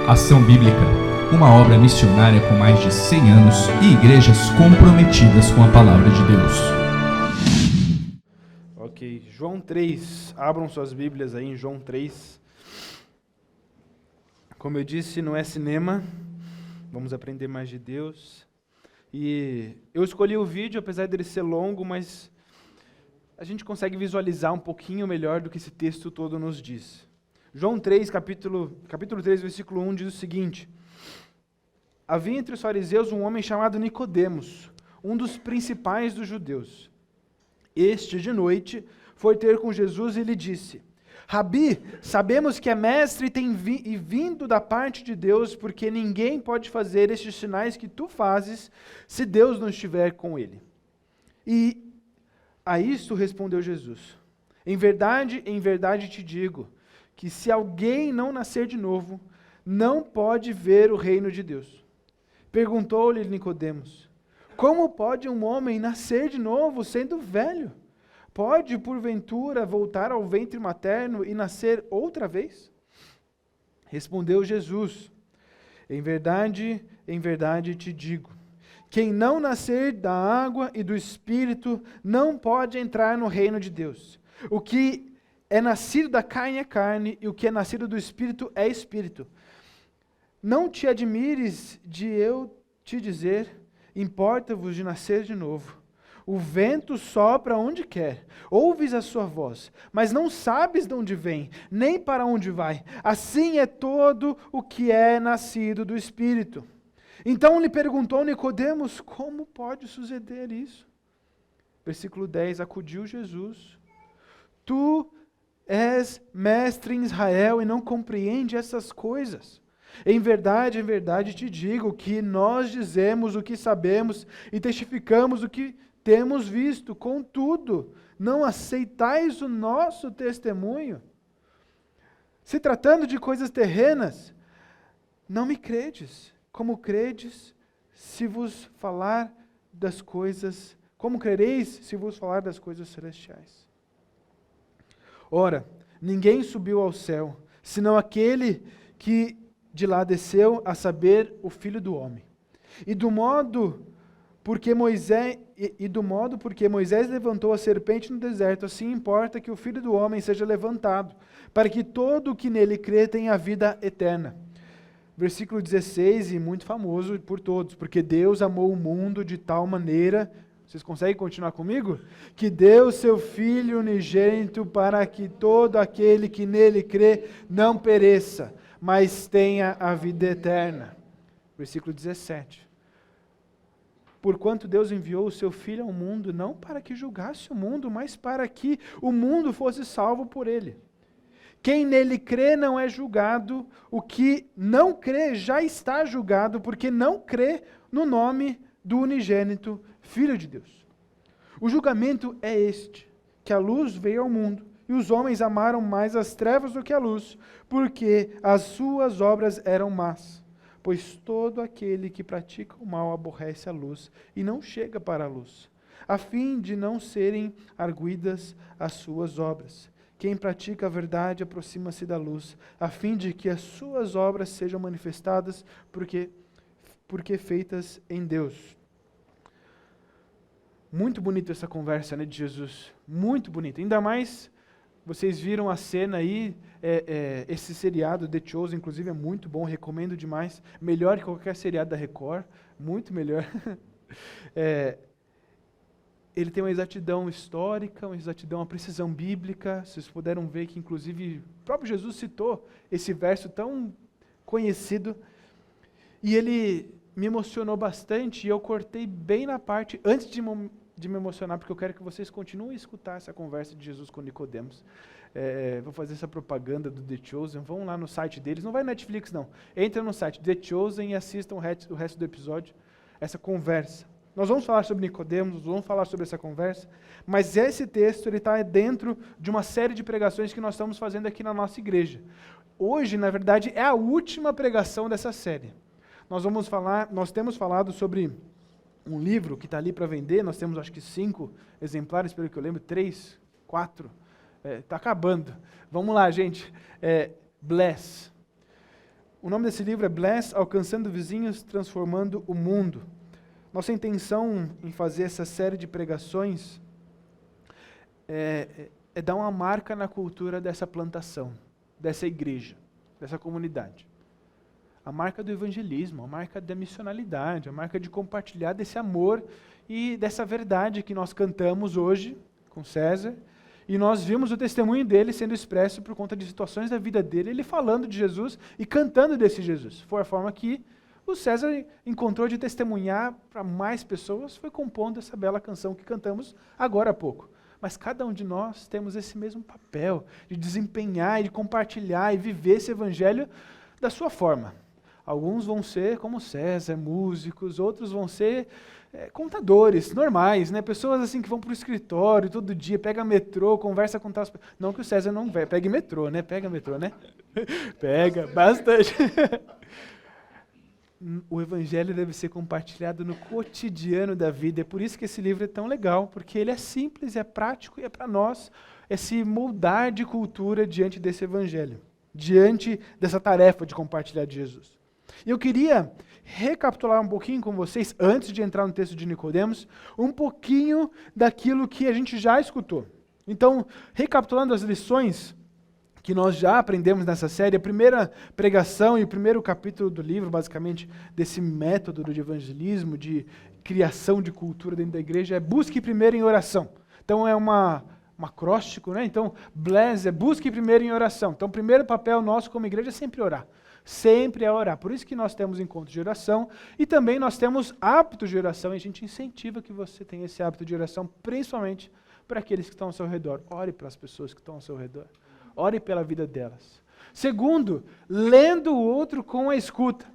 Ação Bíblica, uma obra missionária com mais de 100 anos e igrejas comprometidas com a Palavra de Deus. Ok, João 3, abram suas Bíblias aí em João 3. Como eu disse, não é cinema, vamos aprender mais de Deus. E eu escolhi o vídeo, apesar dele ser longo, mas a gente consegue visualizar um pouquinho melhor do que esse texto todo nos diz. João 3, capítulo 3, versículo 1 diz o seguinte: Havia entre os fariseus um homem chamado Nicodemos, um dos principais dos judeus. Este, de noite, foi ter com Jesus e lhe disse: Rabi, sabemos que é mestre e tem vindo da parte de Deus, porque ninguém pode fazer estes sinais que tu fazes, se Deus não estiver com ele. E a isto respondeu Jesus: em verdade te digo, que se alguém não nascer de novo, não pode ver o reino de Deus. Perguntou-lhe Nicodemos: como pode um homem nascer de novo, sendo velho? Pode, porventura, voltar ao ventre materno e nascer outra vez? Respondeu Jesus: em verdade te digo, quem não nascer da água e do Espírito não pode entrar no reino de Deus. O que é nascido da carne é carne, e o que é nascido do Espírito é Espírito. Não te admires de eu te dizer, importa-vos de nascer de novo. O vento sopra onde quer, ouves a sua voz, mas não sabes de onde vem, nem para onde vai. Assim é todo o que é nascido do Espírito. Então lhe perguntou Nicodemos: como pode suceder isso? Versículo 10, acudiu Jesus: Tu és mestre em Israel e não compreende essas coisas. Em verdade te digo que nós dizemos o que sabemos e testificamos o que temos visto, contudo, não aceitais o nosso testemunho. Se tratando de coisas terrenas, não me credes. Como credes se vos falar das coisas, como crereis se vos falar das coisas celestiais? Ora, ninguém subiu ao céu, senão aquele que de lá desceu, a saber, o Filho do Homem. E do modo porque Moisés levantou a serpente no deserto, assim importa que o Filho do Homem seja levantado, para que todo o que nele crê tenha a vida eterna. Versículo 16, e muito famoso por todos, porque Deus amou o mundo de tal maneira, vocês conseguem continuar comigo? Que deu seu Filho unigênito para que todo aquele que nele crê não pereça, mas tenha a vida eterna. Versículo 17. Porquanto Deus enviou o seu Filho ao mundo, não para que julgasse o mundo, mas para que o mundo fosse salvo por ele. Quem nele crê não é julgado, o que não crê já está julgado, porque não crê no nome do unigênito Filho de Deus. O julgamento é este, que a luz veio ao mundo, e os homens amaram mais as trevas do que a luz, porque as suas obras eram más. Pois todo aquele que pratica o mal aborrece a luz e não chega para a luz, a fim de não serem arguidas as suas obras. Quem pratica a verdade aproxima-se da luz, a fim de que as suas obras sejam manifestadas, porque feitas em Deus. Muito bonita essa conversa, né, de Jesus. Muito bonita. Ainda mais, vocês viram a cena aí, esse seriado, The Chosen, inclusive é muito bom, recomendo demais. Melhor que qualquer seriado da Record, muito melhor. Ele tem uma exatidão histórica, uma precisão bíblica. Vocês puderam ver que, inclusive, o próprio Jesus citou esse verso tão conhecido. E ele me emocionou bastante, e eu cortei bem na parte, antes de me emocionar, porque eu quero que vocês continuem a escutar essa conversa de Jesus com Nicodemos. Vou fazer essa propaganda do The Chosen. Vão lá no site deles, não vai no Netflix não. Entra no site The Chosen e assistam o resto do episódio, essa conversa. Nós vamos falar sobre Nicodemos, vamos falar sobre essa conversa, mas esse texto está dentro de uma série de pregações que nós estamos fazendo aqui na nossa igreja. Hoje, na verdade, é a última pregação dessa série. Nós temos falado sobre um livro que está ali para vender, nós temos acho que 5 exemplares, pelo que eu lembro, 3, 4, está acabando. Vamos lá, gente. Bless. O nome desse livro é Bless, Alcançando Vizinhos, Transformando o Mundo. Nossa intenção em fazer essa série de pregações é dar uma marca na cultura dessa plantação, dessa igreja, dessa comunidade. A marca do evangelismo, a marca da missionalidade, a marca de compartilhar desse amor e dessa verdade que nós cantamos hoje com César. E nós vimos o testemunho dele sendo expresso por conta de situações da vida dele, ele falando de Jesus e cantando desse Jesus. Foi a forma que o César encontrou de testemunhar para mais pessoas, foi compondo essa bela canção que cantamos agora há pouco. Mas cada um de nós temos esse mesmo papel de desempenhar e de compartilhar e viver esse evangelho da sua forma. Alguns vão ser como César, músicos, outros vão ser contadores normais, né? Pessoas assim que vão para o escritório todo dia, pega metrô, conversa com tal. Não que o César não pegue metrô, né? Pega metrô, né? Pega bastante. O evangelho deve ser compartilhado no cotidiano da vida. É por isso que esse livro é tão legal, porque ele é simples, é prático e é para nós se moldar de cultura diante desse evangelho, diante dessa tarefa de compartilhar de Jesus. E eu queria recapitular um pouquinho com vocês, antes de entrar no texto de Nicodemos, um pouquinho daquilo que a gente já escutou. Então, recapitulando as lições que nós já aprendemos nessa série, a primeira pregação e o primeiro capítulo do livro, basicamente, desse método de evangelismo, de criação de cultura dentro da igreja, é busque primeiro em oração. Então, é um acróstico, né? Então, bless é busque primeiro em oração. Então, o primeiro papel nosso como igreja é sempre orar. Sempre é orar. Por isso que nós temos encontros de oração e também nós temos hábitos de oração e a gente incentiva que você tenha esse hábito de oração, principalmente para aqueles que estão ao seu redor. Ore para as pessoas que estão ao seu redor. Ore pela vida delas. Segundo, lendo o outro com a escuta.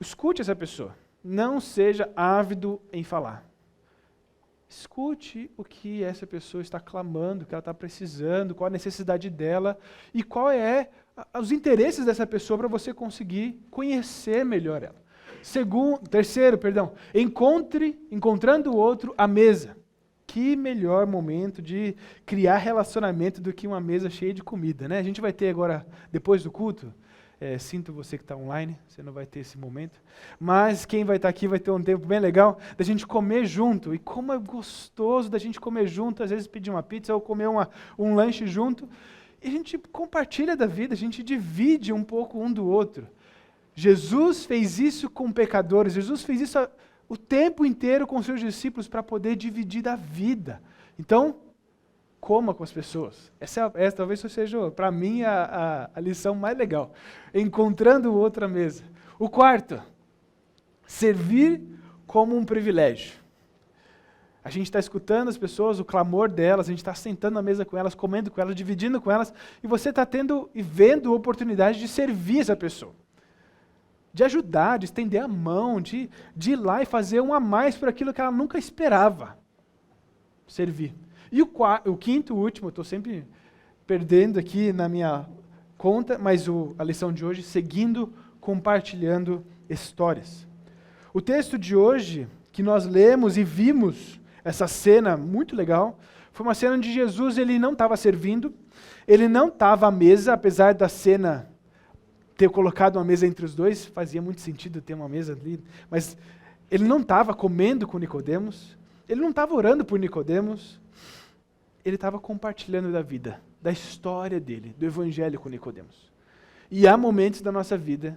Escute essa pessoa. Não seja ávido em falar. Escute o que essa pessoa está clamando, o que ela está precisando, qual a necessidade dela e qual é os interesses dessa pessoa para você conseguir conhecer melhor ela. Terceiro, encontrando o outro à mesa. Que melhor momento de criar relacionamento do que uma mesa cheia de comida, né? A gente vai ter agora, depois do culto, sinto você que está online, você não vai ter esse momento, mas quem vai estar aqui vai ter um tempo bem legal da gente comer junto. E como é gostoso da gente comer junto, às vezes pedir uma pizza ou comer um lanche junto, e a gente compartilha da vida, a gente divide um pouco um do outro. Jesus fez isso com pecadores, Jesus fez isso o tempo inteiro com seus discípulos para poder dividir da vida. Então, coma com as pessoas. Essa talvez seja, para mim, a lição mais legal. Encontrando o outro à mesa. O quarto, servir como um privilégio. A gente está escutando as pessoas, o clamor delas, a gente está sentando na mesa com elas, comendo com elas, dividindo com elas, e você está tendo e vendo a oportunidade de servir essa pessoa. De ajudar, de estender a mão, de ir lá e fazer um a mais por aquilo que ela nunca esperava. Servir. E o quinto, o último, eu estou sempre perdendo aqui na minha conta, mas a lição de hoje, seguindo, compartilhando histórias. O texto de hoje, que nós lemos e vimos essa cena muito legal, foi uma cena onde Jesus ele não estava servindo, ele não estava à mesa, apesar da cena ter colocado uma mesa entre os dois, fazia muito sentido ter uma mesa ali, mas ele não estava comendo com Nicodemos, ele não estava orando por Nicodemos, ele estava compartilhando da vida, da história dele, do evangelho com Nicodemos. E há momentos da nossa vida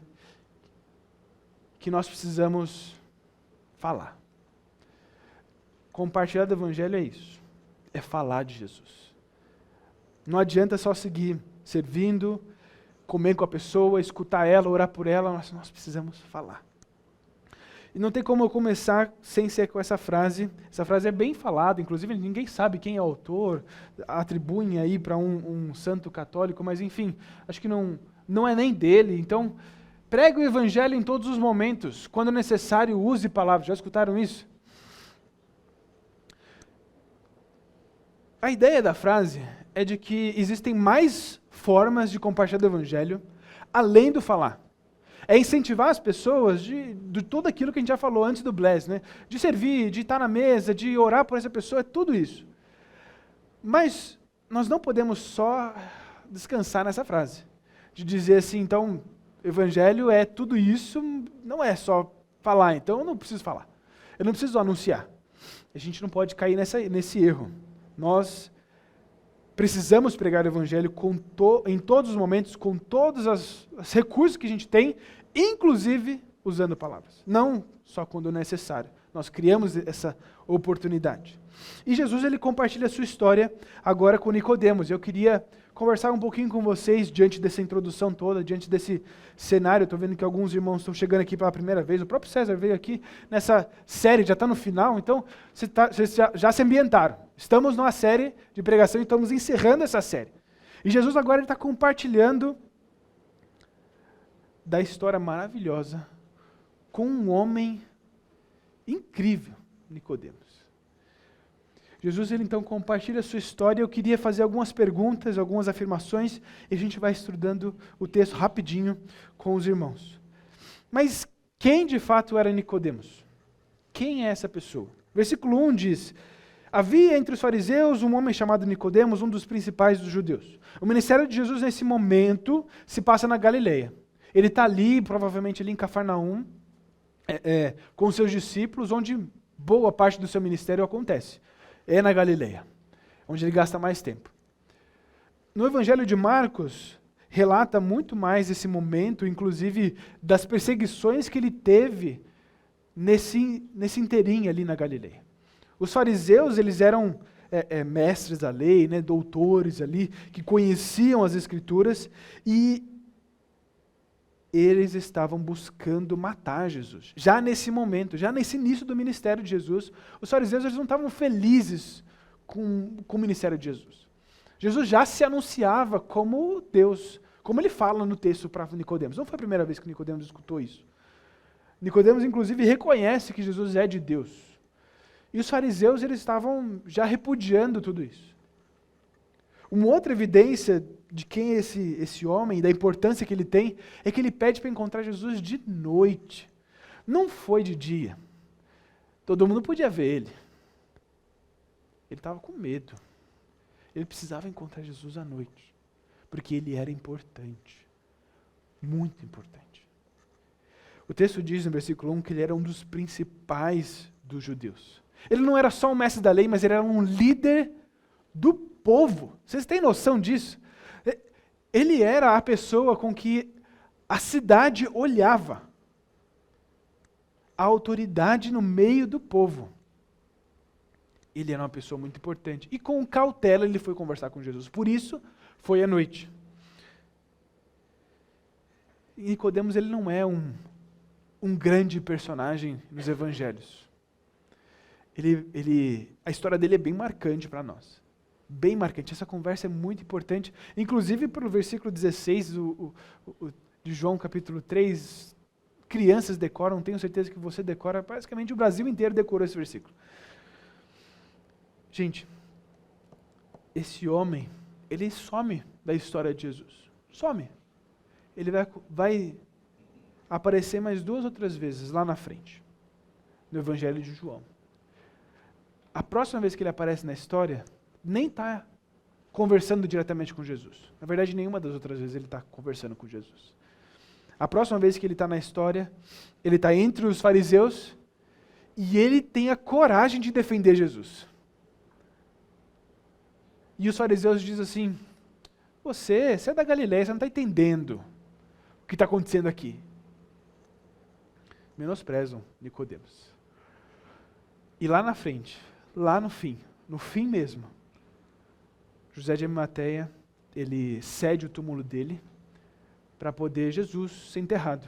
que nós precisamos falar. Compartilhar do evangelho é isso, é falar de Jesus. Não adianta só seguir servindo, comer com a pessoa, escutar ela, orar por ela, nós precisamos falar. E não tem como eu começar sem ser com essa frase. Essa frase é bem falada, inclusive ninguém sabe quem é o autor, atribuem aí para um santo católico, mas enfim, acho que não é nem dele. Então, pregue o evangelho em todos os momentos, quando necessário use palavras. Já escutaram isso? A ideia da frase é de que existem mais formas de compartilhar do evangelho, além do falar. É incentivar as pessoas de tudo aquilo que a gente já falou antes do Bless, né? De servir, de estar na mesa, de orar por essa pessoa, é tudo isso. Mas nós não podemos só descansar nessa frase, de dizer assim, então, Evangelho é tudo isso, não é só falar, então eu não preciso falar. Eu não preciso anunciar. A gente não pode cair nesse erro. Nós precisamos pregar o Evangelho em todos os momentos, com todos os recursos que a gente tem, inclusive usando palavras. Não só quando necessário. Nós criamos essa oportunidade. E Jesus, ele compartilha a sua história agora com Nicodemos. Eu queria conversar um pouquinho com vocês diante dessa introdução toda, diante desse cenário. Estou vendo que alguns irmãos estão chegando aqui pela primeira vez. O próprio César veio aqui nessa série, já está no final, então vocês já se ambientaram. Estamos numa série de pregação e estamos encerrando essa série. E Jesus agora está compartilhando da história maravilhosa com um homem incrível, Nicodemos. Jesus, ele então compartilha a sua história. Eu queria fazer algumas perguntas, algumas afirmações, e a gente vai estudando o texto rapidinho com os irmãos. Mas quem de fato era Nicodemos? Quem é essa pessoa? Versículo 1 diz: havia entre os fariseus um homem chamado Nicodemos, um dos principais dos judeus. O ministério de Jesus nesse momento se passa na Galileia. Ele está ali, provavelmente ali em Cafarnaum, com seus discípulos, onde boa parte do seu ministério acontece. É na Galileia, onde ele gasta mais tempo. No Evangelho de Marcos, relata muito mais esse momento, inclusive das perseguições que ele teve nesse inteirinho ali na Galileia. Os fariseus, eles eram mestres da lei, né, doutores ali, que conheciam as Escrituras, e eles estavam buscando matar Jesus. Já nesse momento, já nesse início do ministério de Jesus, os fariseus, eles não estavam felizes com o ministério de Jesus. Jesus já se anunciava como Deus, como ele fala no texto para Nicodemos. Não foi a primeira vez que Nicodemos escutou isso. Nicodemos, inclusive, reconhece que Jesus é de Deus. E os fariseus, eles estavam já repudiando tudo isso. Uma outra evidência de quem é esse homem, da importância que ele tem, é que ele pede para encontrar Jesus de noite. Não foi de dia. Todo mundo podia ver ele. Ele estava com medo. Ele precisava encontrar Jesus à noite, porque ele era importante. Muito importante. O texto diz no versículo 1 que ele era um dos principais dos judeus. Ele não era só um mestre da lei, mas ele era um líder do povo. Vocês têm noção disso? Ele era a pessoa com que a cidade olhava. A autoridade no meio do povo. Ele era uma pessoa muito importante. E com cautela ele foi conversar com Jesus. Por isso, foi à noite. E Nicodemos, ele não é um grande personagem nos evangelhos. A história dele é bem marcante para nós. Bem marcante. Essa conversa é muito importante. Inclusive, pelo versículo 16 de João capítulo 3, crianças decoram, tenho certeza que você decora, basicamente o Brasil inteiro decorou esse versículo. Gente, esse homem, ele some da história de Jesus. Some. Ele vai aparecer mais 2 ou 3 vezes lá na frente, no Evangelho de João. A próxima vez que ele aparece na história, nem está conversando diretamente com Jesus. Na verdade, nenhuma das outras vezes ele está conversando com Jesus. A próxima vez que ele está na história, ele está entre os fariseus e ele tem a coragem de defender Jesus. E os fariseus dizem assim: você é da Galileia, você não está entendendo o que está acontecendo aqui. Menosprezam Nicodemos. E lá na frente, lá no fim mesmo, José de Arimateia, ele cede o túmulo dele para poder Jesus ser enterrado.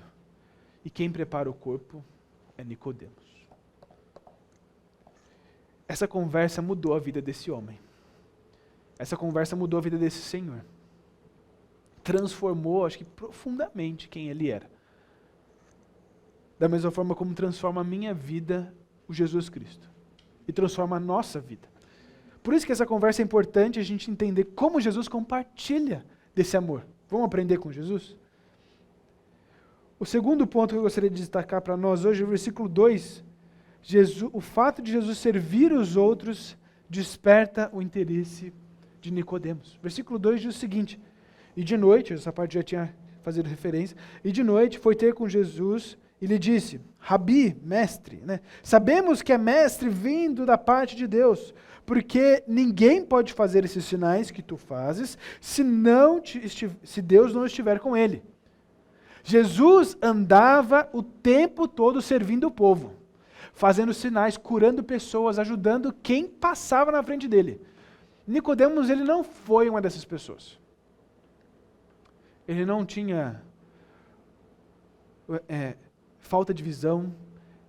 E quem prepara o corpo é Nicodemos. Essa conversa mudou a vida desse homem. Essa conversa mudou a vida desse Senhor. Transformou, acho que profundamente, quem ele era. Da mesma forma como transforma a minha vida o Jesus Cristo. E transforma a nossa vida. Por isso que essa conversa é importante, a gente entender como Jesus compartilha desse amor. Vamos aprender com Jesus? O segundo ponto que eu gostaria de destacar para nós hoje é o versículo 2. O fato de Jesus servir os outros desperta o interesse de Nicodemos. Versículo 2 diz o seguinte: e de noite, essa parte já tinha fazer referência. E de noite foi ter com Jesus e lhe disse, Rabi, mestre, né? Sabemos que é mestre vindo da parte de Deus, porque ninguém pode fazer esses sinais que tu fazes se Deus não estiver com ele. Jesus andava o tempo todo servindo o povo, fazendo sinais, curando pessoas, ajudando quem passava na frente dele. Nicodemos, ele não foi uma dessas pessoas. Ele não tinha falta de visão,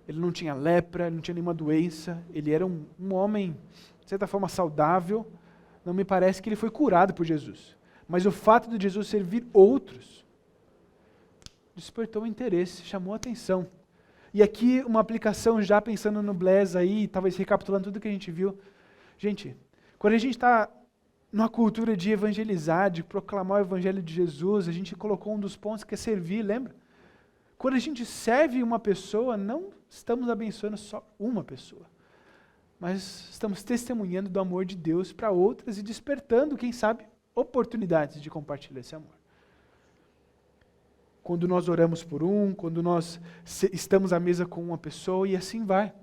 ele não tinha lepra, ele não tinha nenhuma doença, ele era um homem, de certa forma, saudável. Não me parece que ele foi curado por Jesus. Mas o fato de Jesus servir outros despertou interesse, chamou atenção. E aqui uma aplicação já pensando no Blaise aí, talvez recapitulando tudo que a gente viu. Gente, quando a gente está numa cultura de evangelizar, de proclamar o evangelho de Jesus, a gente colocou um dos pontos que é servir, lembra? Quando a gente serve uma pessoa, não estamos abençoando só uma pessoa, mas estamos testemunhando do amor de Deus para outras e despertando, quem sabe, oportunidades de compartilhar esse amor. Quando nós oramos por quando nós estamos à mesa com uma pessoa e assim vai.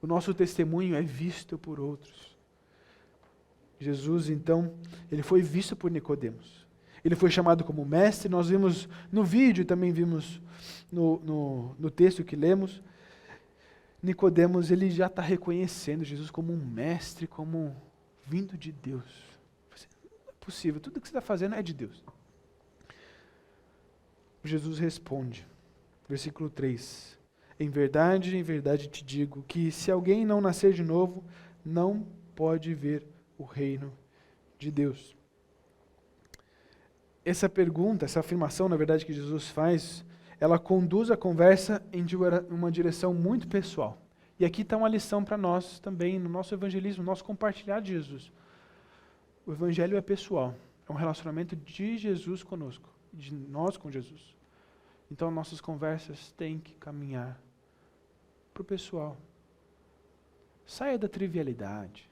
O nosso testemunho é visto por outros. Jesus, então, ele foi visto por Nicodemos. Ele foi chamado como mestre, nós vimos no vídeo, também vimos no texto que lemos. Nicodemos, ele já está reconhecendo Jesus como um mestre, como vindo de Deus. Não é possível, tudo que você está fazendo é de Deus. Jesus responde, versículo 3, em verdade te digo, que se alguém não nascer de novo, não pode ver o reino de Deus. Essa pergunta, essa afirmação, na verdade, que Jesus faz, ela conduz a conversa em uma direção muito pessoal. E aqui está uma lição para nós também, no nosso evangelismo, no nosso compartilhar de Jesus. O evangelho é pessoal, é um relacionamento de Jesus conosco, de nós com Jesus. Então, nossas conversas têm que caminhar para o pessoal. Saia da trivialidade.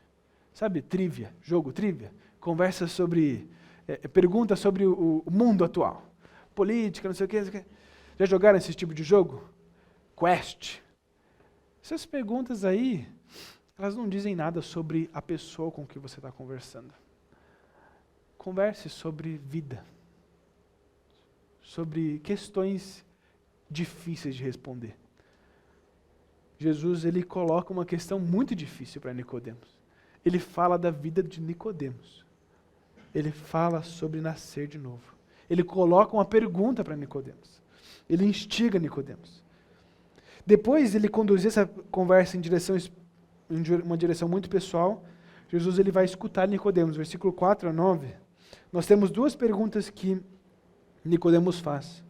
Sabe, trivia, jogo trivia? Conversa sobre, pergunta sobre o mundo atual. Política, não sei o quê. Já jogaram esse tipo de jogo? Quest. Essas perguntas aí, elas não dizem nada sobre a pessoa com que você está conversando. Converse sobre vida. Sobre questões difíceis de responder. Jesus, ele coloca uma questão muito difícil para Nicodemos. Ele fala da vida de Nicodemos. Ele fala sobre nascer de novo. Ele coloca uma pergunta para Nicodemos. Ele instiga Nicodemos. Depois ele conduz essa conversa em uma direção muito pessoal. Jesus, ele vai escutar Nicodemos, versículo 4 a 9. Nós temos duas perguntas que Nicodemos faz.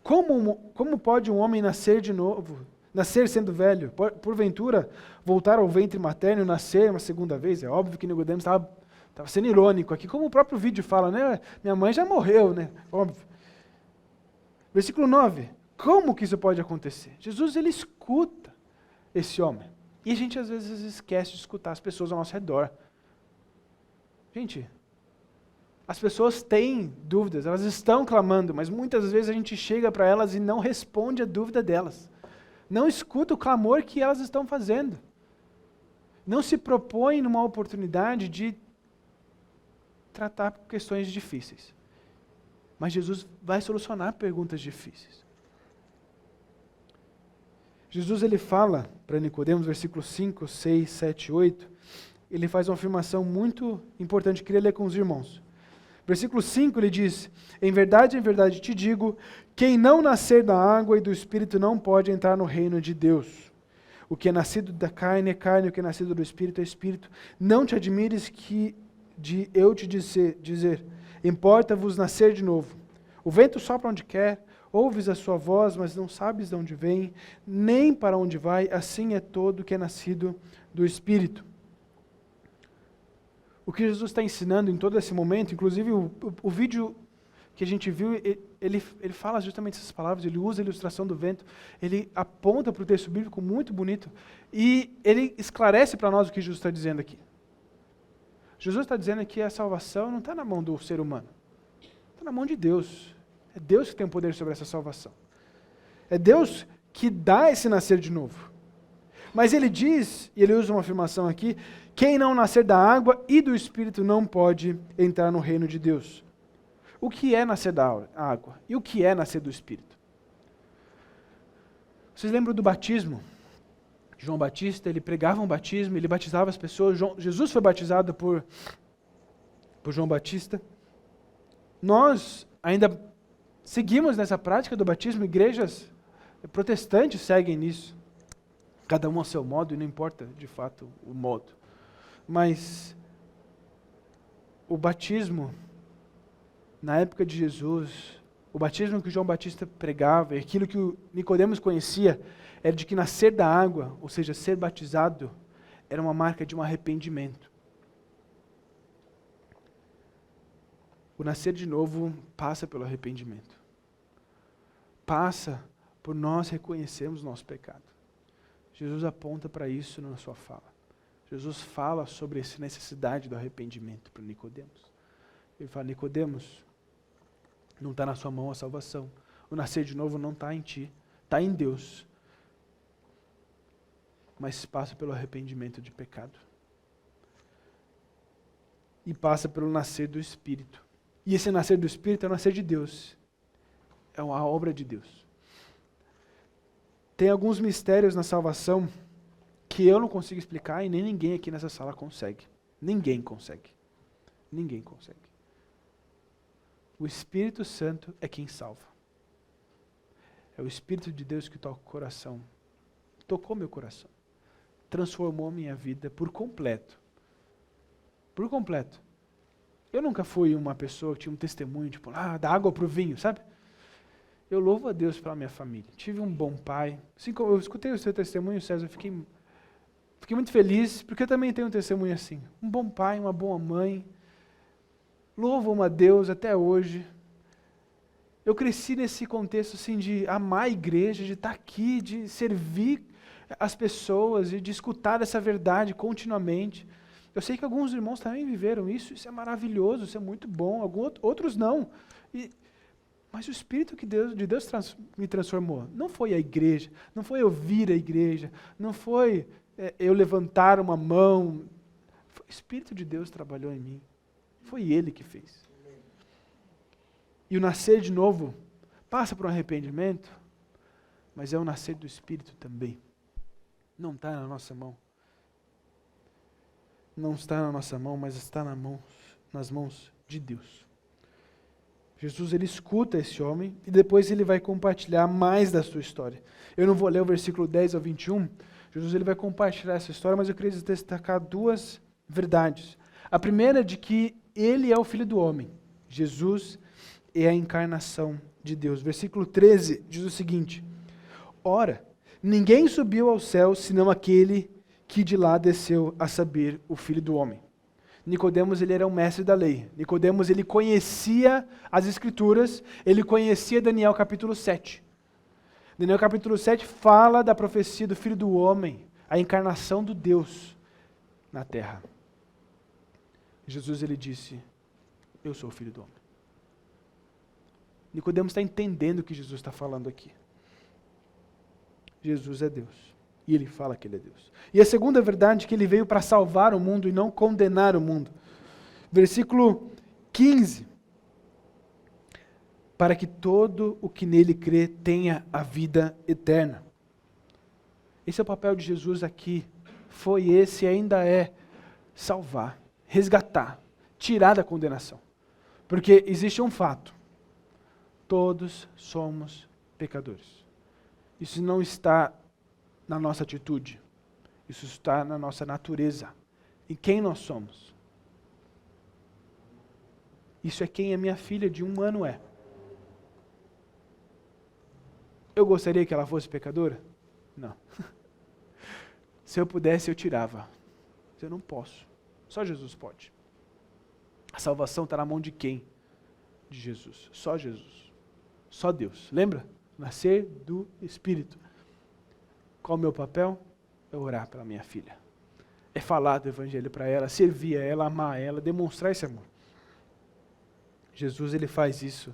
Como pode um homem nascer de novo, nascer sendo velho? Porventura, voltar ao ventre materno e nascer uma segunda vez? É óbvio que Nicodemos estava sendo irônico aqui, como o próprio vídeo fala, né? Minha mãe já morreu, né? Óbvio. Versículo 9. Como que isso pode acontecer? Jesus, ele escuta esse homem. E a gente às vezes esquece de escutar as pessoas ao nosso redor. Gente, as pessoas têm dúvidas, elas estão clamando, mas muitas vezes a gente chega para elas e não responde a dúvida delas. Não escuta o clamor que elas estão fazendo. Não se propõe numa oportunidade de tratar questões difíceis. Mas Jesus vai solucionar perguntas difíceis. Jesus, ele fala para Nicodemos, versículos 5, 6, 7, 8, ele faz uma afirmação muito importante, queria ler com os irmãos. Versículo 5, ele diz, em verdade te digo, quem não nascer da água e do Espírito não pode entrar no reino de Deus. O que é nascido da carne é carne, o que é nascido do Espírito é Espírito. Não te admires de eu te dizer, importa-vos nascer de novo. O vento sopra onde quer, ouves a sua voz, mas não sabes de onde vem, nem para onde vai, assim é todo que é nascido do Espírito. O que Jesus está ensinando em todo esse momento, inclusive o vídeo que a gente viu, ele fala justamente essas palavras, ele usa a ilustração do vento, ele aponta para o texto bíblico muito bonito, e ele esclarece para nós o que Jesus está dizendo aqui. Jesus está dizendo que a salvação não está na mão do ser humano, Está na mão de Deus. É Deus que tem o poder sobre essa salvação. É Deus que dá esse nascer de novo. Mas ele diz, e ele usa uma afirmação aqui, quem não nascer da água e do Espírito não pode entrar no reino de Deus. O que é nascer da água? E o que é nascer do Espírito? Vocês lembram do batismo? João Batista, ele pregava um batismo, ele batizava as pessoas. Jesus foi batizado por João Batista. Nós ainda seguimos nessa prática do batismo, igrejas protestantes seguem nisso. Cada um ao seu modo, e não importa de fato o modo. Mas o batismo, na época de Jesus, o batismo que João Batista pregava, e aquilo que o Nicodemos conhecia, era de que nascer da água, ou seja, ser batizado, era uma marca de um arrependimento. O nascer de novo passa pelo arrependimento. Passa por nós reconhecermos nosso pecado. Jesus aponta para isso na sua fala. Jesus fala sobre essa necessidade do arrependimento para Nicodemos. Ele fala, Nicodemos, não está na sua mão a salvação. O nascer de novo não está em ti, está em Deus. Mas passa pelo arrependimento de pecado. E passa pelo nascer do Espírito. E esse nascer do Espírito é o nascer de Deus. É uma obra de Deus. Tem alguns mistérios na salvação que eu não consigo explicar e nem ninguém aqui nessa sala consegue. Ninguém consegue. Ninguém consegue. O Espírito Santo é quem salva. É o Espírito de Deus que toca o coração. Tocou meu coração. Transformou minha vida por completo. Por completo. Eu nunca fui uma pessoa que tinha um testemunho, tipo, da água para o vinho, sabe? Eu louvo a Deus pela minha família. Tive um bom pai. Assim como eu escutei o seu testemunho, César, eu fiquei muito feliz, porque eu também tenho um testemunho assim. Um bom pai, uma boa mãe. Louvo a Deus até hoje. Eu cresci nesse contexto assim, de amar a igreja, de estar aqui, de servir as pessoas, de escutar essa verdade continuamente. Eu sei que alguns irmãos também viveram isso é maravilhoso, isso é muito bom, outros não. Mas o Espírito de Deus me transformou. Não foi a igreja, não foi eu vir à igreja, não foi eu levantar uma mão. Foi o Espírito de Deus que trabalhou em mim. Foi Ele que fez. E o nascer de novo passa por um arrependimento, mas é o nascer do Espírito também. Não está na nossa mão. Não está na nossa mão, mas está nas mãos de Deus. Jesus, ele escuta esse homem e depois ele vai compartilhar mais da sua história. Eu não vou ler o versículo 10 ao 21. Jesus, ele vai compartilhar essa história, mas eu queria destacar duas verdades. A primeira é de que ele é o Filho do Homem. Jesus é a encarnação de Deus. Versículo 13 diz o seguinte: Ora, ninguém subiu ao céu senão aquele que de lá desceu, a saber, o Filho do Homem. Nicodemos, ele era um mestre da lei. Nicodemos, ele conhecia as Escrituras, ele conhecia Daniel capítulo 7. Daniel capítulo 7 fala da profecia do Filho do Homem, a encarnação do Deus na terra. Jesus, ele disse, eu sou o Filho do Homem. Nicodemos está entendendo o que Jesus está falando aqui. Jesus é Deus. E ele fala que ele é Deus. E a segunda verdade é que ele veio para salvar o mundo e não condenar o mundo. Versículo 15. Para que todo o que nele crê tenha a vida eterna. Esse é o papel de Jesus aqui. Foi esse e ainda é salvar, resgatar, tirar da condenação. Porque existe um fato. Todos somos pecadores. Isso não está na nossa atitude. Isso está na nossa natureza. Em quem nós somos. Isso é quem a minha filha de 1 ano é. Eu gostaria que ela fosse pecadora? Não. Se eu pudesse, eu tirava. Mas eu não posso. Só Jesus pode. A salvação está na mão de quem? De Jesus. Só Jesus. Só Deus. Lembra? Nascer do Espírito. Qual o meu papel? É orar pela minha filha. É falar do Evangelho para ela, servir a ela, amar ela, demonstrar esse amor. Jesus, ele faz isso.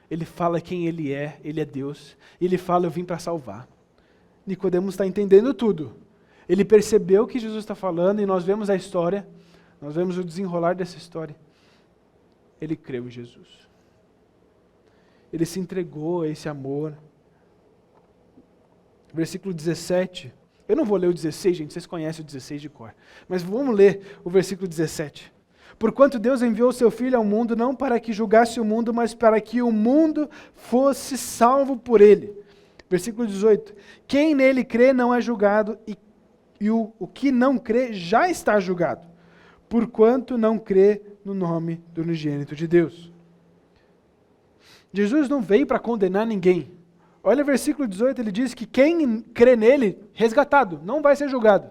Ele fala quem ele é Deus. E ele fala, eu vim para salvar. Nicodemos está entendendo tudo. Ele percebeu o que Jesus está falando e nós vemos a história, nós vemos o desenrolar dessa história. Ele creu em Jesus. Ele se entregou a esse amor. Versículo 17. Eu não vou ler o 16, gente, vocês conhecem o 16 de cor. Mas vamos ler o versículo 17. Porquanto Deus enviou o seu Filho ao mundo, não para que julgasse o mundo, mas para que o mundo fosse salvo por ele. Versículo 18. Quem nele crê não é julgado, e o que não crê já está julgado, porquanto não crê no nome do unigênito de Deus. Jesus não veio para condenar ninguém. Olha o versículo 18, ele diz que quem crê nele, resgatado, não vai ser julgado.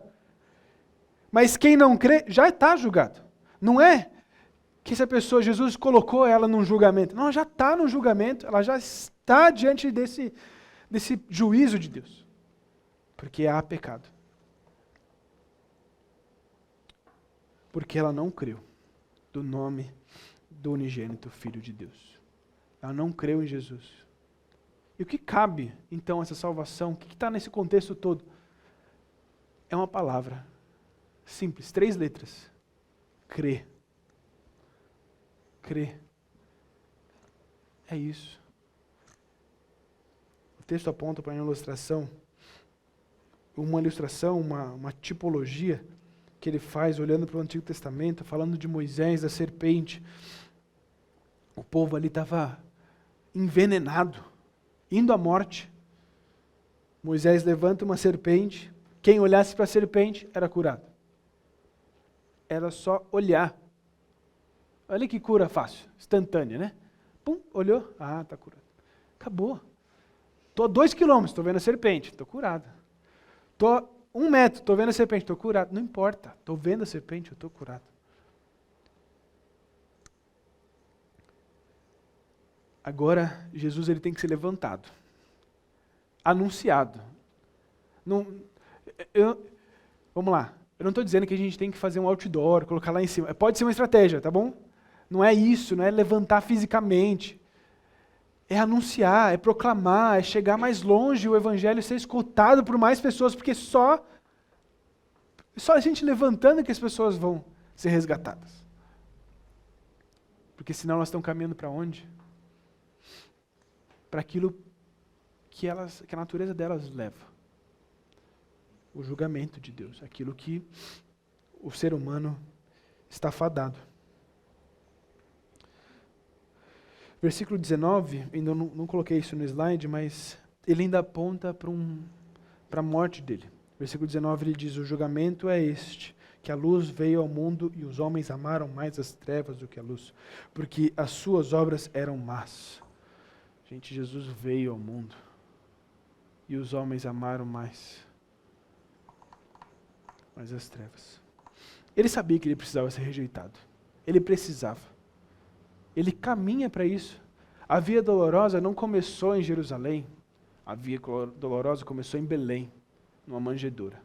Mas quem não crê, já está julgado. Não é que essa pessoa, Jesus colocou ela num julgamento. Não, ela já está no julgamento, ela já está diante desse juízo de Deus. Porque há pecado. Porque ela não creu do nome do unigênito Filho de Deus. Ela não creu em Jesus. E o que cabe, então, essa salvação? O que está nesse contexto todo? É uma palavra simples, 3 letras. Crer. Crer. É isso. O texto aponta para uma ilustração, uma tipologia que ele faz olhando para o Antigo Testamento, falando de Moisés, da serpente. O povo ali estava envenenado, indo à morte. Moisés levanta uma serpente, quem olhasse para a serpente era curado. Era só olhar. Olha que cura fácil, instantânea, né? Pum, olhou, está curado. Acabou. Estou a 2 quilômetros, estou vendo a serpente, estou curado. Estou a 1 metro, estou vendo a serpente, estou curado. Não importa, estou vendo a serpente, eu estou curado. Agora, Jesus ele tem que ser levantado, anunciado. Vamos lá, eu não estou dizendo que a gente tem que fazer um outdoor, colocar lá em cima. Pode ser uma estratégia, tá bom? Não é isso, não é levantar fisicamente. É anunciar, é proclamar, é chegar mais longe, o evangelho ser escutado por mais pessoas, porque só a gente levantando que as pessoas vão ser resgatadas. Porque senão elas estão caminhando para onde? Para aquilo que a natureza delas leva. O julgamento de Deus, aquilo que o ser humano está fadado. Versículo 19, ainda não coloquei isso no slide, mas ele ainda aponta para a morte dele. Versículo 19 ele diz, o julgamento é este, que a luz veio ao mundo e os homens amaram mais as trevas do que a luz, porque as suas obras eram más. Gente, Jesus veio ao mundo e os homens amaram mais as trevas. Ele sabia que ele precisava ser rejeitado. Ele precisava. Ele caminha para isso. A via dolorosa não começou em Jerusalém. A via dolorosa começou em Belém, numa manjedoura.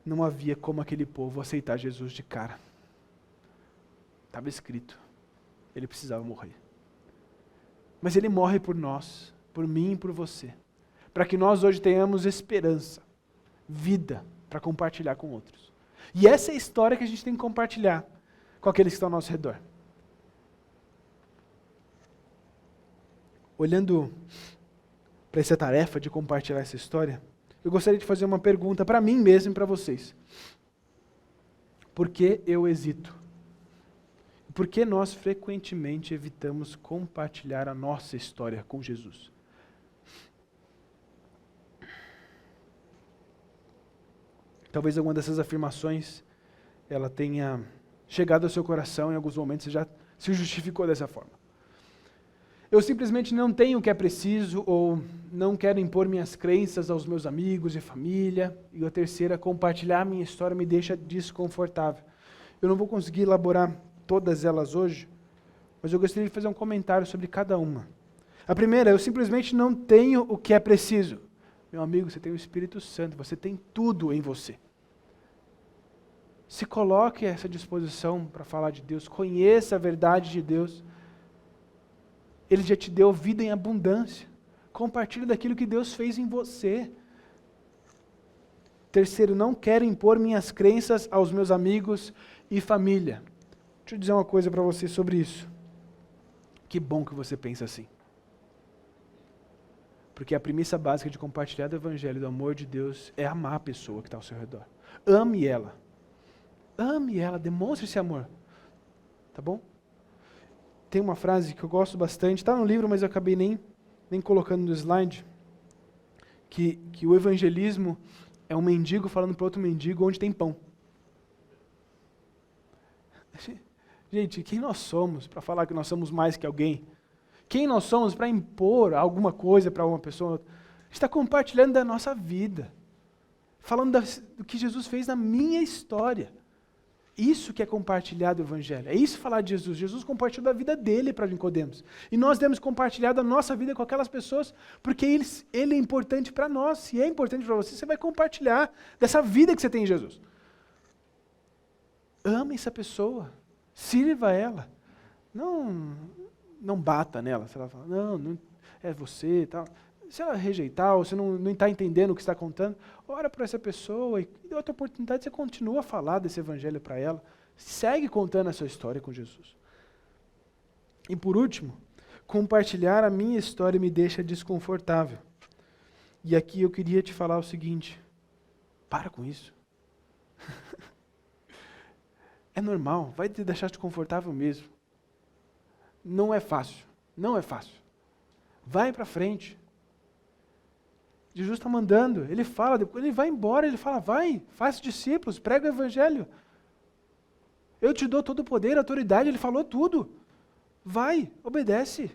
Não havia como aquele povo aceitar Jesus de cara. Estava escrito. Ele precisava morrer. Mas ele morre por nós, por mim e por você. Para que nós hoje tenhamos esperança, vida, para compartilhar com outros. E essa é a história que a gente tem que compartilhar com aqueles que estão ao nosso redor. Olhando para essa tarefa de compartilhar essa história, eu gostaria de fazer uma pergunta para mim mesmo e para vocês. Por que eu hesito? Por que nós frequentemente evitamos compartilhar a nossa história com Jesus? Talvez alguma dessas afirmações ela tenha chegado ao seu coração em alguns momentos, você já se justificou dessa forma. Eu simplesmente não tenho o que é preciso ou não quero impor minhas crenças aos meus amigos e família. E a terceira, compartilhar a minha história me deixa desconfortável. Eu não vou conseguir elaborar todas elas hoje, mas eu gostaria de fazer um comentário sobre cada uma. A primeira, eu simplesmente não tenho o que é preciso. Meu amigo, você tem o Espírito Santo, você tem tudo em você. Se coloque a essa disposição para falar de Deus, conheça a verdade de Deus. Ele já te deu vida em abundância. Compartilhe daquilo que Deus fez em você. Terceiro, não quero impor minhas crenças aos meus amigos e família. Deixa eu dizer uma coisa para você sobre isso. Que bom que você pensa assim. Porque a premissa básica de compartilhar do Evangelho, do amor de Deus, é amar a pessoa que está ao seu redor. Ame ela. Ame ela, demonstre esse amor. Tá bom? Tem uma frase que eu gosto bastante, está no livro, mas eu acabei nem colocando no slide, que o evangelismo é um mendigo falando para outro mendigo onde tem pão. Gente, quem nós somos para falar que nós somos mais que alguém? Quem nós somos para impor alguma coisa para uma pessoa? A gente está compartilhando da nossa vida, falando do que Jesus fez na minha história. Isso que é compartilhar do Evangelho. É isso falar de Jesus. Jesus compartilhou da vida dele para Nicodemos. E nós devemos compartilhar da nossa vida com aquelas pessoas, porque ele é importante para nós. Se é importante para você, você vai compartilhar dessa vida que você tem em Jesus. Ame essa pessoa. Sirva ela. Não bata nela. Se ela fala, não é você e tal. Se ela rejeitar, ou você não está entendendo o que está contando, ora para essa pessoa e dê outra oportunidade, você continua a falar desse evangelho para ela. Segue contando a sua história com Jesus. E por último, compartilhar a minha história me deixa desconfortável. E aqui eu queria te falar o seguinte, para com isso. É normal, vai te deixar desconfortável mesmo. Não é fácil, não é fácil. Vai para frente. Jesus está mandando, ele fala, depois ele vai embora, ele fala, vai, faça discípulos, prega o evangelho. Eu te dou todo o poder, a autoridade, ele falou tudo. Vai, obedece.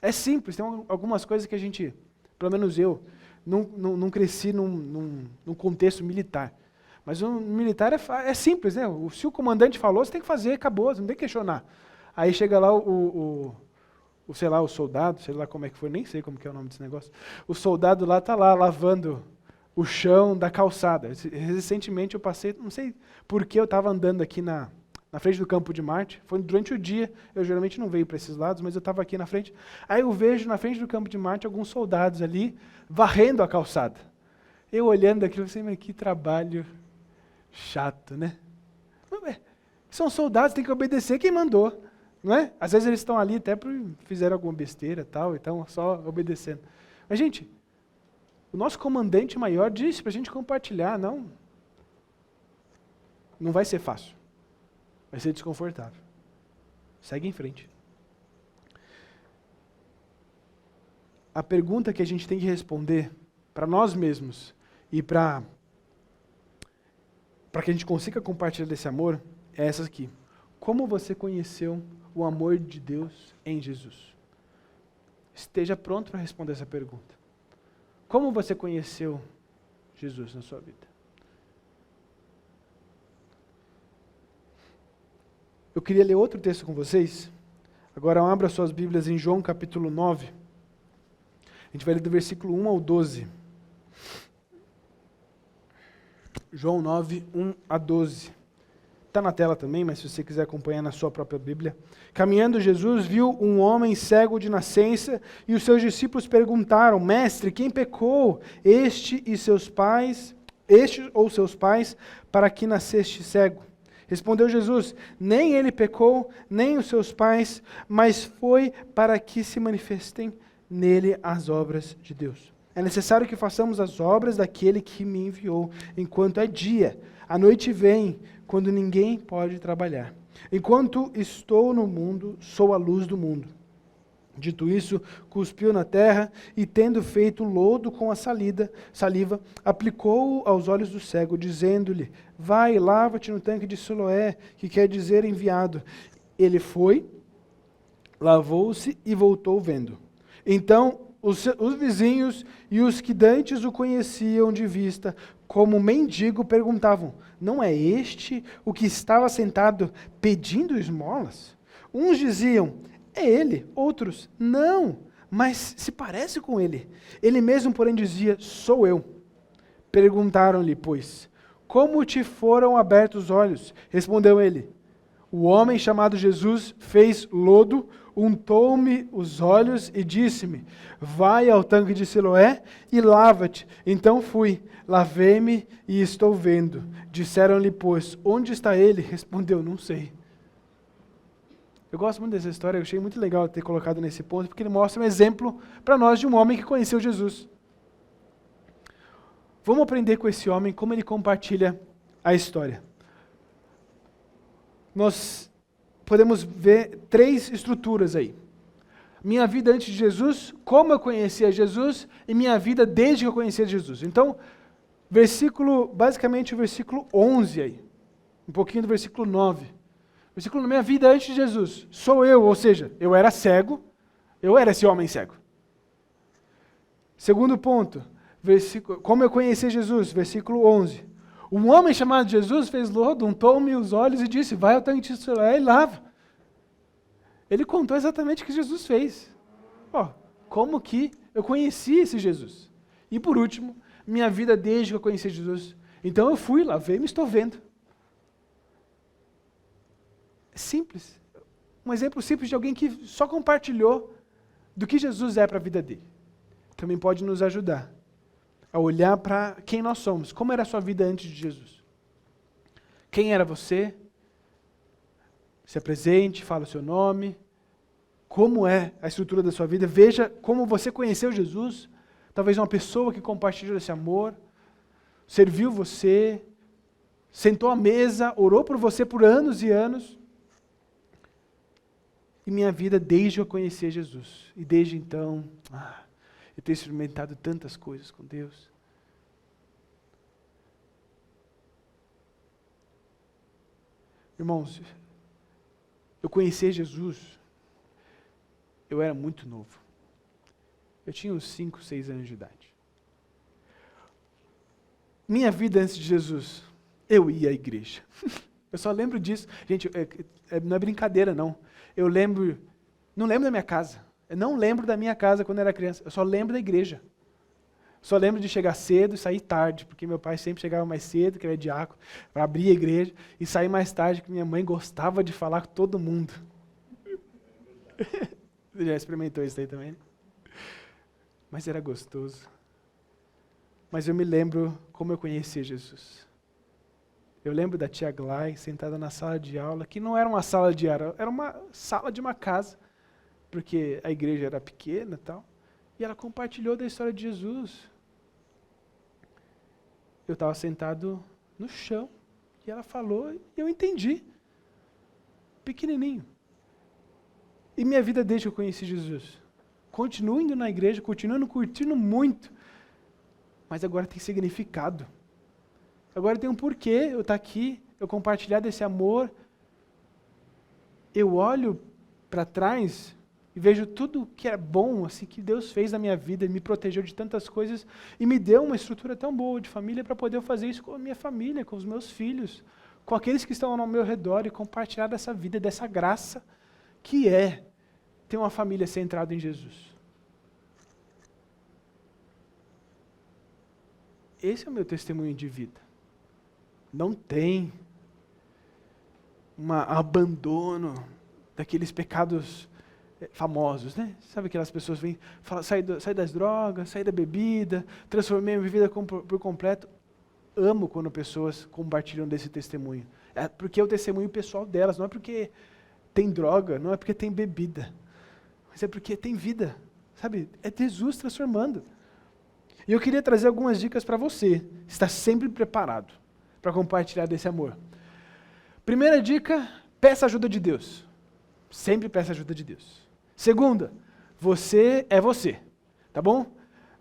É simples, tem algumas coisas que a gente, pelo menos eu, não cresci num contexto militar. Mas o militar é simples, né? Se o comandante falou, você tem que fazer, acabou, você não tem que questionar. Aí chega lá o soldado, sei lá como é que foi, nem sei como que é o nome desse negócio. O soldado lá está lá lavando o chão da calçada. Recentemente eu passei, não sei por que eu estava andando aqui na frente do Campo de Marte. Foi durante o dia, eu geralmente não vejo para esses lados, mas eu estava aqui na frente. Aí eu vejo na frente do Campo de Marte alguns soldados ali varrendo a calçada. Eu olhando aquilo, eu pensei, mas que trabalho chato, né? São soldados, tem que obedecer quem mandou. Não é? Às vezes eles estão ali até porque fizeram alguma besteira e tal, então só obedecendo. Mas, gente, o nosso comandante maior disse para a gente compartilhar, não vai ser fácil. Vai ser desconfortável. Segue em frente. A pergunta que a gente tem que responder para nós mesmos e para que a gente consiga compartilhar desse amor é essa aqui. Como você conheceu o amor de Deus em Jesus? Esteja pronto para responder essa pergunta. Como você conheceu Jesus na sua vida? Eu queria ler outro texto com vocês. Agora abra suas Bíblias em João capítulo 9. A gente vai ler do versículo 1 ao 12. João 9, 1 a 12. Está na tela também, mas se você quiser acompanhar na sua própria Bíblia. Caminhando, Jesus viu um homem cego de nascença e os seus discípulos perguntaram, Mestre, quem pecou, este ou seus pais, para que nasceste cego? Respondeu Jesus, nem ele pecou, nem os seus pais, mas foi para que se manifestem nele as obras de Deus. É necessário que façamos as obras daquele que me enviou, enquanto é dia. A noite vem, quando ninguém pode trabalhar. Enquanto estou no mundo, sou a luz do mundo. Dito isso, cuspiu na terra e, tendo feito lodo com a saliva, aplicou-o aos olhos do cego, dizendo-lhe, vai, lava-te no tanque de Siloé, que quer dizer enviado. Ele foi, lavou-se e voltou vendo. Então, os vizinhos e os que dantes o conheciam de vista, como mendigo, perguntavam, não é este o que estava sentado pedindo esmolas? Uns diziam, é ele, outros, não, mas se parece com ele. Ele mesmo, porém, dizia, sou eu. Perguntaram-lhe, pois, como te foram abertos os olhos? Respondeu ele: o homem chamado Jesus fez lodo, untou-me os olhos e disse-me: vai ao tanque de Siloé e lava-te. Então fui, lavei-me e estou vendo. Disseram-lhe, pois, onde está ele? Respondeu: não sei. Eu gosto muito dessa história, eu achei muito legal ter colocado nesse ponto, porque ele mostra um exemplo para nós de um homem que conheceu Jesus. Vamos aprender com esse homem como ele compartilha a história. Nós podemos ver 3 estruturas aí. Minha vida antes de Jesus, como eu conhecia Jesus, e minha vida desde que eu conhecia Jesus. Então, basicamente o versículo 11 aí, um pouquinho do versículo 9. Versículo: minha vida antes de Jesus, sou eu, ou seja, eu era cego, eu era esse homem cego. Segundo ponto, como eu conheci Jesus, versículo 11. Um homem chamado Jesus fez lodo, untou-me os olhos e disse: vai ao tanque de Siloé e lava. Ele contou exatamente o que Jesus fez. Como que eu conheci esse Jesus. E por último, minha vida desde que eu conheci Jesus. Então eu fui, lavei e me estou vendo. Simples. Um exemplo simples de alguém que só compartilhou do que Jesus é para a vida dele. Também pode nos ajudar a olhar para quem nós somos. Como era a sua vida antes de Jesus? Quem era você? Se apresente, fala o seu nome. Como é a estrutura da sua vida? Veja como você conheceu Jesus. Talvez uma pessoa que compartilhou esse amor, serviu você, sentou à mesa, orou por você por anos e anos. E minha vida desde eu conhecer Jesus. E desde então, eu tenho experimentado tantas coisas com Deus. Irmãos, eu conheci Jesus, eu era muito novo. Eu tinha uns 5, 6 anos de idade. Minha vida antes de Jesus, eu ia à igreja. Eu só lembro disso. Gente, não é brincadeira, não. Eu não lembro da minha casa. Eu não lembro da minha casa quando eu era criança. Eu só lembro da igreja. Só lembro de chegar cedo e sair tarde, porque meu pai sempre chegava mais cedo, que ele é diácono, para abrir a igreja, e sair mais tarde, porque minha mãe gostava de falar com todo mundo. Você já experimentou isso aí também, né? Mas era gostoso. Mas eu me lembro como eu conheci Jesus. Eu lembro da tia Glai sentada na sala de aula, que não era uma sala de aula, era uma sala de uma casa, porque a igreja era pequena e tal, e ela compartilhou da história de Jesus. Eu estava sentado no chão, e ela falou, e eu entendi. Pequenininho. E minha vida desde que eu conheci Jesus. Continuo indo na igreja, continuando curtindo muito, mas agora tem significado. Agora tem um porquê eu estar aqui, eu compartilhar desse amor. Eu olho para trás e vejo tudo que é bom, assim, que Deus fez na minha vida, me protegeu de tantas coisas e me deu uma estrutura tão boa de família para poder fazer isso com a minha família, com os meus filhos, com aqueles que estão ao meu redor e compartilhar dessa vida, dessa graça que é ter uma família centrada em Jesus. Esse é o meu testemunho de vida. Não tem um abandono daqueles pecados famosos, né? Sabe aquelas pessoas que vêm falar, sai das drogas, sai da bebida, transformei a minha vida por completo. Amo quando pessoas compartilham desse testemunho. É porque é o testemunho pessoal delas, não é porque tem droga, não é porque tem bebida, mas é porque tem vida, sabe? É Jesus transformando. E eu queria trazer algumas dicas para você, estar sempre preparado para compartilhar desse amor. Primeira dica, peça ajuda de Deus. Sempre peça ajuda de Deus. Segunda, você é você, tá bom?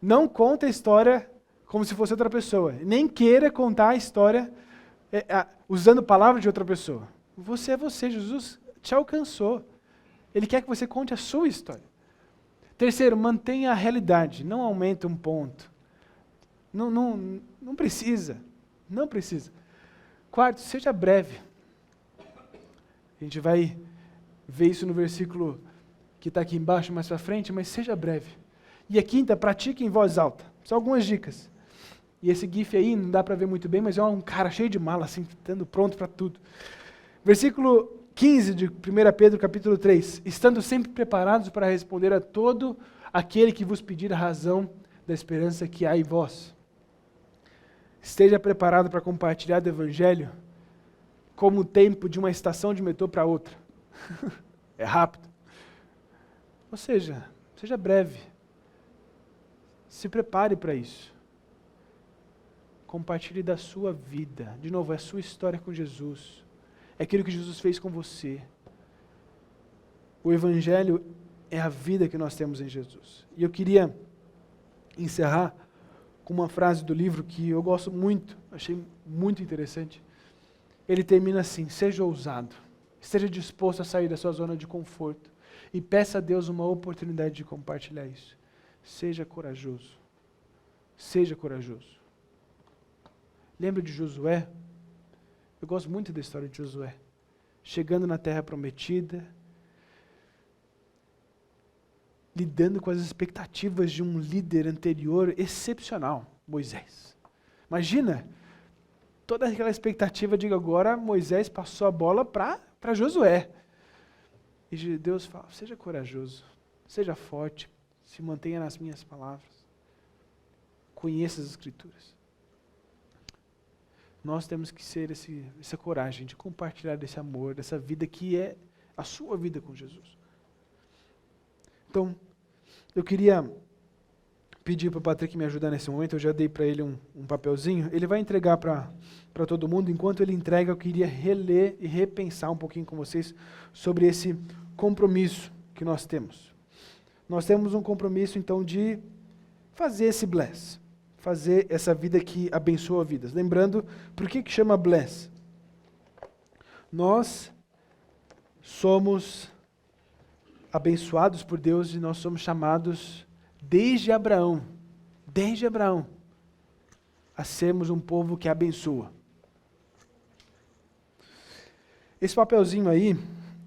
Não conta a história como se fosse outra pessoa. Nem queira contar a história usando palavras de outra pessoa. Você é você, Jesus te alcançou. Ele quer que você conte a sua história. Terceiro, mantenha a realidade, não aumente um ponto. Não precisa. Não precisa. Quarto, seja breve. A gente vai ver isso no versículo que está aqui embaixo, mais para frente, mas seja breve. E a quinta, pratique em voz alta. Só algumas dicas. E esse gif aí, não dá para ver muito bem, mas é um cara cheio de mala, assim, estando pronto para tudo. Versículo 15 de 1 Pedro, capítulo 3. Estando sempre preparados para responder a todo aquele que vos pedir a razão da esperança que há em vós. Esteja preparado para compartilhar do Evangelho como o tempo de uma estação de metrô para outra. É rápido. Ou seja, seja breve. Se prepare para isso. Compartilhe da sua vida. De novo, é a sua história com Jesus. É aquilo que Jesus fez com você. O Evangelho é a vida que nós temos em Jesus. E eu queria encerrar com uma frase do livro que eu gosto muito, achei muito interessante. Ele termina assim: seja ousado, esteja disposto a sair da sua zona de conforto e peça a Deus uma oportunidade de compartilhar isso. Seja corajoso. Seja corajoso. Lembra de Josué? Eu gosto muito da história de Josué. Chegando na terra prometida, lidando com as expectativas de um líder anterior excepcional, Moisés. Imagina, toda aquela expectativa de agora Moisés passou a bola para Josué. E Deus fala: seja corajoso, seja forte, se mantenha nas minhas palavras, conheça as Escrituras. Nós temos que ser essa coragem de compartilhar desse amor, dessa vida que é a sua vida com Jesus. Então, eu queria pedir para o Patrick me ajudar nesse momento. Eu já dei para ele um papelzinho. Ele vai entregar para todo mundo. Enquanto ele entrega, eu queria reler e repensar um pouquinho com vocês sobre esse compromisso que nós temos. Nós temos um compromisso, então, de fazer esse bless. Fazer essa vida que abençoa vidas. Lembrando, por que chama bless? Nós somos abençoados por Deus e nós somos chamados desde Abraão, a sermos um povo que abençoa. Esse papelzinho aí,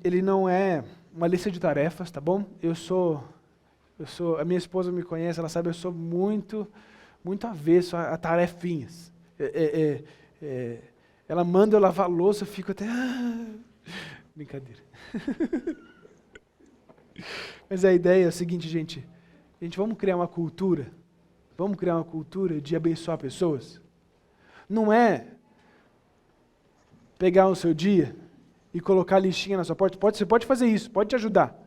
ele não é uma lista de tarefas, tá bom? A minha esposa me conhece, ela sabe, eu sou muito avesso a tarefinhas. Ela manda eu lavar a louça, eu fico até... Brincadeira. Mas a ideia é a seguinte, gente, vamos criar uma cultura de abençoar pessoas. Não é pegar o seu dia e colocar a listinha na sua porta. Você pode fazer isso, pode te ajudar.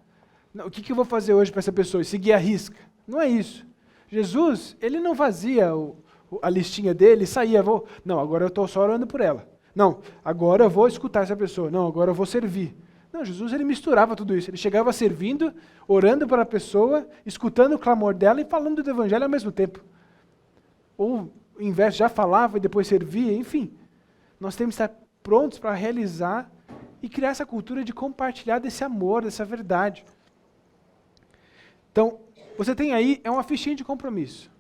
Não, o que eu vou fazer hoje para essa pessoa? Seguir a risca. Não é isso. Jesus, ele não fazia a listinha dele e saía. Não, agora eu estou só orando por ela. Não, agora eu vou escutar essa pessoa. Não, agora eu vou servir. Não, Jesus, ele misturava tudo isso. Ele chegava servindo, orando para a pessoa, escutando o clamor dela e falando do Evangelho ao mesmo tempo. Ou, o inverso, já falava e depois servia, enfim. Nós temos que estar prontos para realizar e criar essa cultura de compartilhar desse amor, dessa verdade. Então, você tem aí, é uma fichinha de compromisso.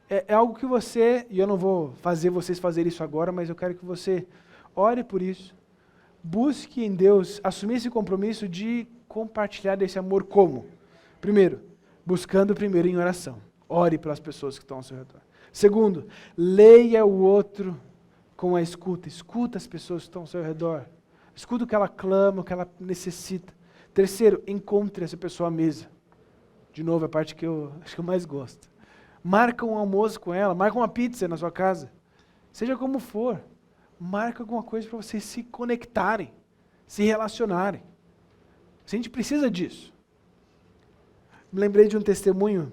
É algo que você, e eu não vou fazer vocês fazerem isso agora, mas eu quero que você ore por isso. Busque em Deus assumir esse compromisso de compartilhar desse amor como? Primeiro, buscando primeiro em oração. Ore pelas pessoas que estão ao seu redor. Segundo, leia o outro com a escuta. Escuta as pessoas que estão ao seu redor. Escuta o que ela clama, o que ela necessita. Terceiro, encontre essa pessoa à mesa. De novo, a parte que eu acho que eu mais gosto. Marca um almoço com ela, marca uma pizza na sua casa. Seja como for. Marca alguma coisa para vocês se conectarem, se relacionarem. A gente precisa disso. Me lembrei de um testemunho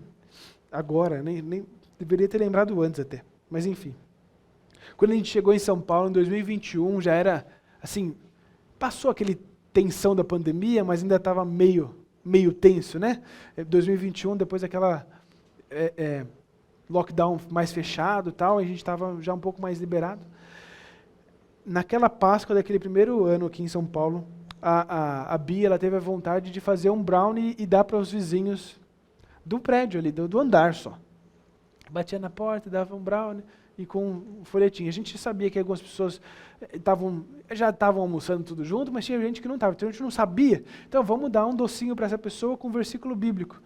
agora, nem deveria ter lembrado antes até, mas enfim. Quando a gente chegou em São Paulo, em 2021, já era, assim, passou aquele tensão da pandemia, mas ainda estava meio tenso, né? 2021, depois daquela lockdown mais fechado e tal, a gente estava já um pouco mais liberado. Naquela Páscoa daquele primeiro ano aqui em São Paulo, a Bia ela teve a vontade de fazer um brownie e dar para os vizinhos do prédio ali, do andar só. Batia na porta, dava um brownie e com um folhetinho. A gente sabia que algumas pessoas já estavam almoçando tudo junto, mas tinha gente que não estava, então a gente não sabia. Então vamos dar um docinho para essa pessoa com um versículo bíblico.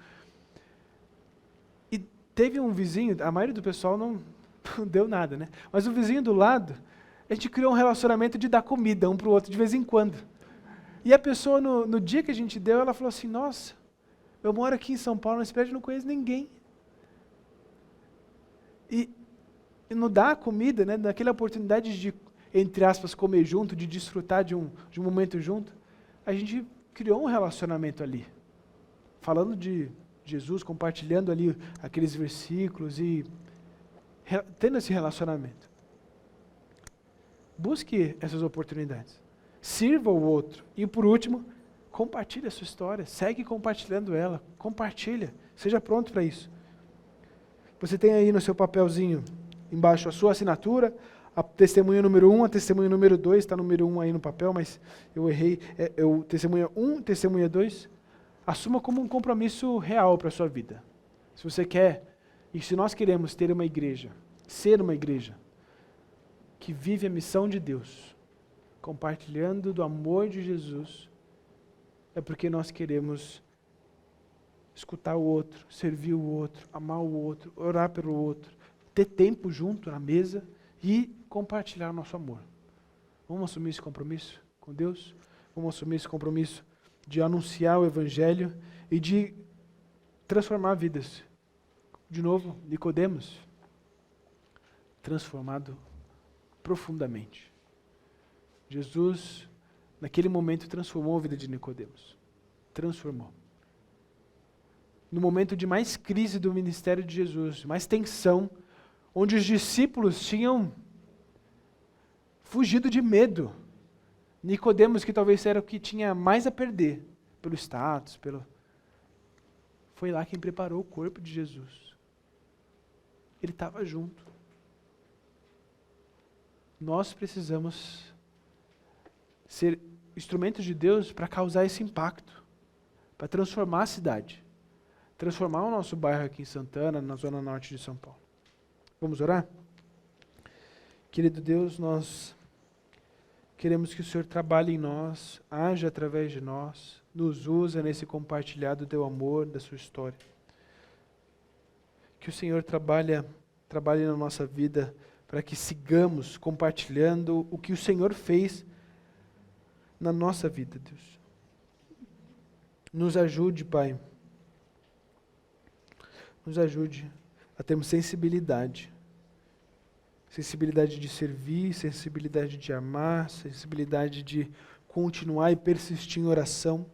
E teve um vizinho, a maioria do pessoal Não deu nada, né? Mas o vizinho do lado, a gente criou um relacionamento de dar comida um para o outro de vez em quando. E a pessoa, no dia que a gente deu, ela falou assim, nossa, eu moro aqui em São Paulo, nesse prédio, não conheço ninguém. E não dar comida, né, daquela oportunidade de, entre aspas, comer junto, de desfrutar de um momento junto, a gente criou um relacionamento ali. Falando de Jesus, compartilhando ali aqueles versículos e tendo esse relacionamento. Busque essas oportunidades. Sirva o outro. E por último, compartilhe a sua história. Segue compartilhando ela. Compartilha. Seja pronto para isso. Você tem aí no seu papelzinho, embaixo, a sua assinatura, a testemunha número 1, a testemunha número 2, está número 1 aí no papel, mas eu errei. Testemunha 1, testemunha 2. Assuma como um compromisso real para a sua vida. Se você quer, e se nós queremos ter uma igreja, ser uma igreja, que vive a missão de Deus, compartilhando do amor de Jesus, é porque nós queremos escutar o outro, servir o outro, amar o outro, orar pelo outro, ter tempo junto na mesa e compartilhar o nosso amor. Vamos assumir esse compromisso com Deus? Vamos assumir esse compromisso de anunciar o Evangelho e de transformar vidas. De novo, Nicodemos, transformado profundamente. Jesus, naquele momento, transformou a vida de Nicodemos. Transformou. No momento de mais crise do ministério de Jesus, mais tensão, onde os discípulos tinham fugido de medo. Nicodemos, que talvez era o que tinha mais a perder, pelo status, foi lá quem preparou o corpo de Jesus. Ele estava junto. Nós precisamos ser instrumentos de Deus para causar esse impacto, para transformar a cidade, transformar o nosso bairro aqui em Santana, na zona norte de São Paulo. Vamos orar? Querido Deus, nós queremos que o Senhor trabalhe em nós, haja através de nós, nos usa nesse compartilhado do teu amor, da sua história. Que o Senhor trabalhe na nossa vida para que sigamos compartilhando o que o Senhor fez na nossa vida, Deus. Nos ajude, Pai. Nos ajude a termos sensibilidade. Sensibilidade de servir, sensibilidade de amar, sensibilidade de continuar e persistir em oração,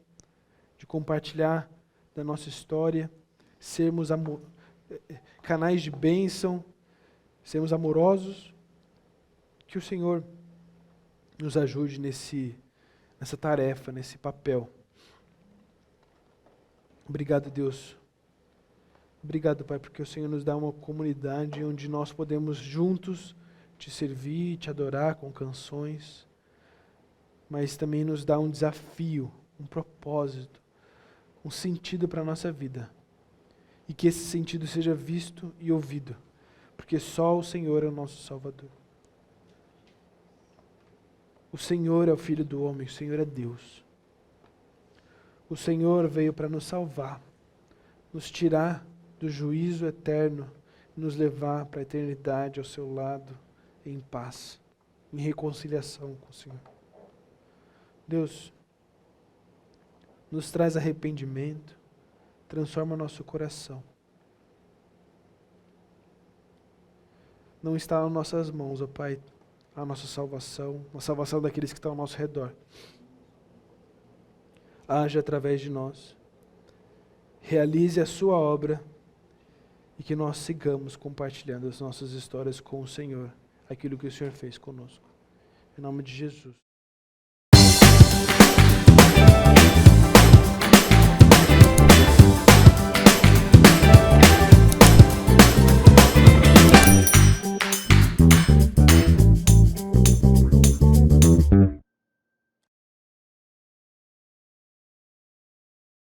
de compartilhar da nossa história, sermos canais de bênção, sermos amorosos. Que o Senhor nos ajude nessa tarefa, nesse papel. Obrigado, Deus. Obrigado, Pai, porque o Senhor nos dá uma comunidade onde nós podemos juntos te servir, te adorar com canções, mas também nos dá um desafio, um propósito, um sentido para a nossa vida. E que esse sentido seja visto e ouvido, porque só o Senhor é o nosso Salvador. O Senhor é o Filho do homem, o Senhor é Deus. O Senhor veio para nos salvar, nos tirar do juízo eterno, nos levar para a eternidade ao seu lado, em paz, em reconciliação com o Senhor. Deus, nos traz arrependimento, transforma nosso coração. Não está nas nossas mãos, ó Pai, a nossa salvação, a salvação daqueles que estão ao nosso redor. Haja através de nós, realize a sua obra e que nós sigamos compartilhando as nossas histórias com o Senhor, aquilo que o Senhor fez conosco. Em nome de Jesus.